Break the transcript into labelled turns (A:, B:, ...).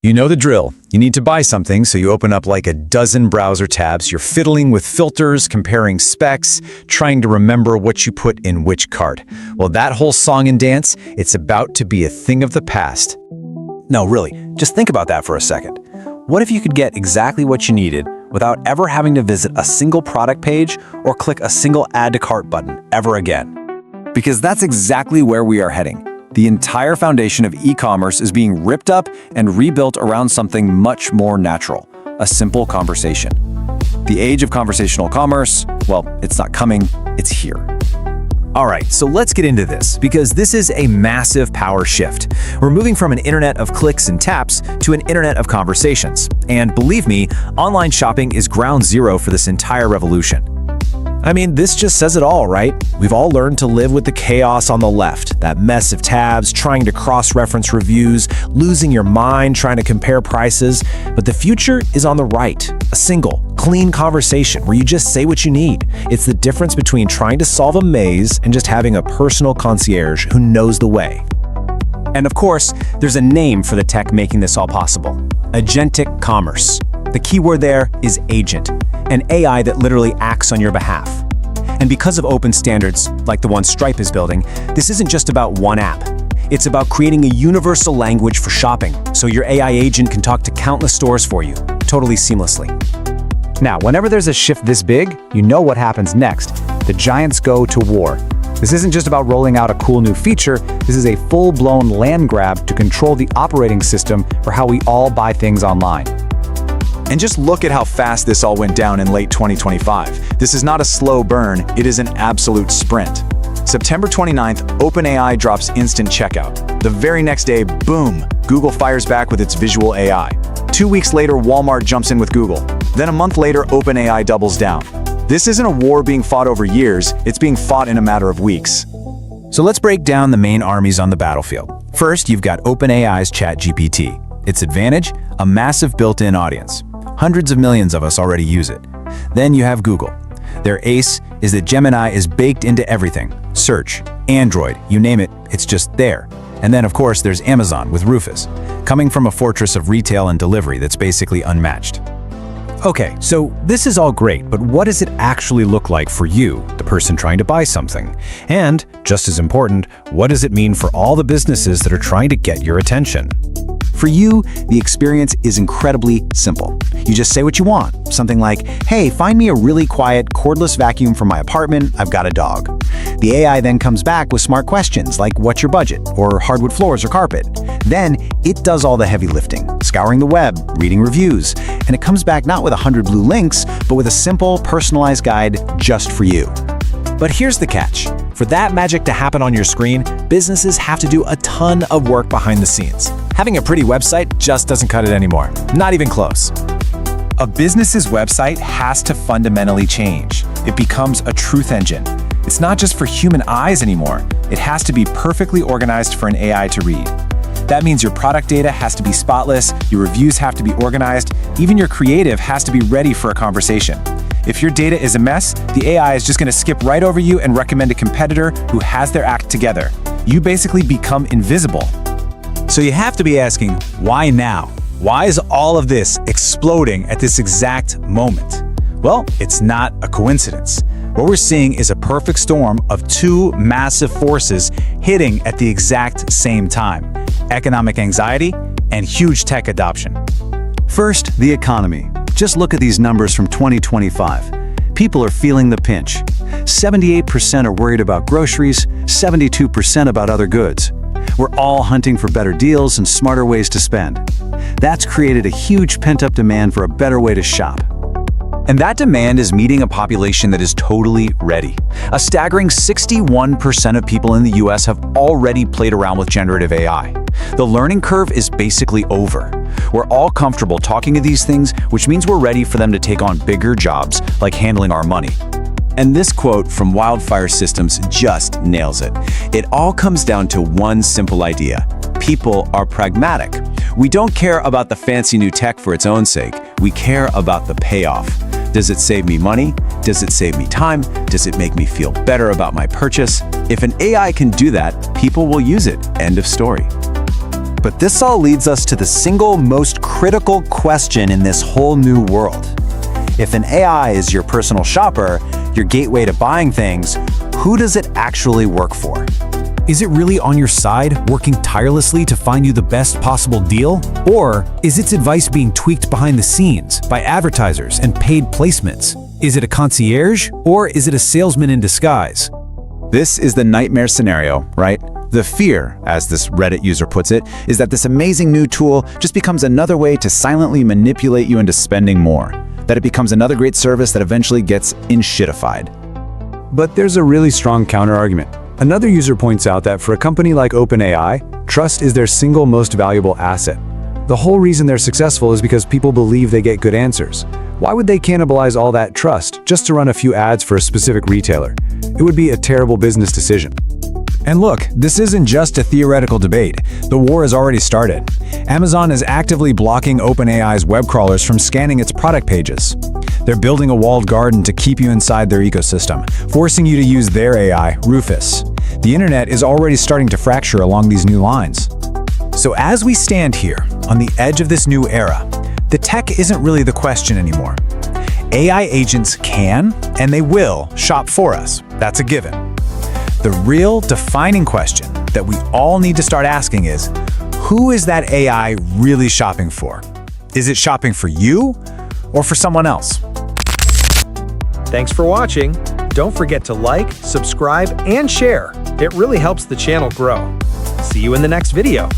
A: You know the drill. You need to buy something, so you open up like a dozen browser tabs. You're fiddling with filters, comparing specs, trying to remember what you put in which cart. Well, that whole song and dance, it's about to be a thing of the past.
B: No, really, just think about that for a second. What if you could get exactly what you needed without ever having to visit a single product page or click a single add to cart button ever again? Because that's exactly where we are heading. The entire foundation of e-commerce is being ripped up and rebuilt around something much more natural, a simple conversation. The age of conversational commerce, well, it's not coming, it's here.
A: All right, so let's get into this, because this is a massive power shift. We're moving from an internet of clicks and taps to an internet of conversations. And believe me, online shopping is ground zero for this entire revolution. I mean, this just says it all, right? We've all learned to live with the chaos on the left, that mess of tabs, trying to cross-reference reviews, losing your mind trying to compare prices. But the future is on the right, a single, clean conversation where you just say what you need. It's the difference between trying to solve a maze and just having a personal concierge who knows the way.
B: And of course, there's a name for the tech making this all possible: agentic commerce. The key word there is agent, an AI that literally acts on your behalf. And because of open standards, like the one Stripe is building, this isn't just about one app. It's about creating a universal language for shopping, so your AI agent can talk to countless stores for you, totally seamlessly.
C: Now, whenever there's a shift this big, you know what happens next. The giants go to war. This isn't just about rolling out a cool new feature, this is a full-blown land grab to control the operating system for how we all buy things online.
A: And just look at how fast this all went down in late 2025. This is not a slow burn, it is an absolute sprint. September 29th, OpenAI drops instant checkout. The very next day, boom, Google fires back with its visual AI. 2 weeks later, Walmart jumps in with Google. Then a month later, OpenAI doubles down. This isn't a war being fought over years, it's being fought in a matter of weeks. So let's break down the main armies on the battlefield. First, you've got OpenAI's ChatGPT. Its advantage? A massive built-in audience. Hundreds of millions of us already use it. Then you have Google. Their ace is that Gemini is baked into everything. Search, Android, you name it, it's just there. And then, of course, there's Amazon with Rufus, coming from a fortress of retail and delivery that's basically unmatched. Okay, so this is all great, but what does it actually look like for you, the person trying to buy something? And, just as important, what does it mean for all the businesses that are trying to get your attention?
B: For you, the experience is incredibly simple. You just say what you want. Something like, hey, find me a really quiet, cordless vacuum for my apartment, I've got a dog. The AI then comes back with smart questions like, what's your budget? Or hardwood floors or carpet? Then it does all the heavy lifting, scouring the web, reading reviews, and it comes back not with 100 blue links, but with a simple, personalized guide just for you.
A: But here's the catch. For that magic to happen on your screen, businesses have to do a ton of work behind the scenes. Having a pretty website just doesn't cut it anymore. Not even close. A business's website has to fundamentally change. It becomes a truth engine. It's not just for human eyes anymore. It has to be perfectly organized for an AI to read. That means your product data has to be spotless, your reviews have to be organized, even your creative has to be ready for a conversation. If your data is a mess, the AI is just going to skip right over you and recommend a competitor who has their act together. You basically become invisible. So you have to be asking, why now? Why is all of this exploding at this exact moment? Well, it's not a coincidence. What we're seeing is a perfect storm of two massive forces hitting at the exact same time: economic anxiety and huge tech adoption.
D: First, the economy. Just look at these numbers from 2025. People are feeling the pinch. 78% are worried about groceries, 72% about other goods. We're all hunting for better deals and smarter ways to spend. That's created a huge pent-up demand for a better way to shop.
A: And that demand is meeting a population that is totally ready. A staggering 61% of people in the US have already played around with generative AI. The learning curve is basically over. We're all comfortable talking to these things, which means we're ready for them to take on bigger jobs, like handling our money. And this quote from Wildfire Systems just nails it. It all comes down to one simple idea. People are pragmatic. We don't care about the fancy new tech for its own sake. We care about the payoff. Does it save me money? Does it save me time? Does it make me feel better about my purchase? If an AI can do that, people will use it. End of story.
B: But this all leads us to the single most critical question in this whole new world. If an AI is your personal shopper, your gateway to buying things, who does it actually work for?
C: Is it really on your side, working tirelessly to find you the best possible deal? Or is its advice being tweaked behind the scenes by advertisers and paid placements? Is it a concierge, or is it a salesman in disguise?
A: This is the nightmare scenario, right? The fear, as this Reddit user puts it, is that this amazing new tool just becomes another way to silently manipulate you into spending more. That it becomes another great service that eventually gets in-shitified.
C: But there's a really strong counter-argument. Another user points out that for a company like OpenAI, trust is their single most valuable asset. The whole reason they're successful is because people believe they get good answers. Why would they cannibalize all that trust just to run a few ads for a specific retailer? It would be a terrible business decision.
A: And look, this isn't just a theoretical debate. The war has already started. Amazon is actively blocking OpenAI's web crawlers from scanning its product pages. They're building a walled garden to keep you inside their ecosystem, forcing you to use their AI, Rufus. The internet is already starting to fracture along these new lines. So as we stand here, on the edge of this new era, the tech isn't really the question anymore. AI agents can, and they will, shop for us. That's a given. The real defining question that we all need to start asking is, who is that AI really shopping for? Is it shopping for you or for someone else?
E: Thanks for watching. Don't forget to like, subscribe, and share. It really helps the channel grow. See you in the next video.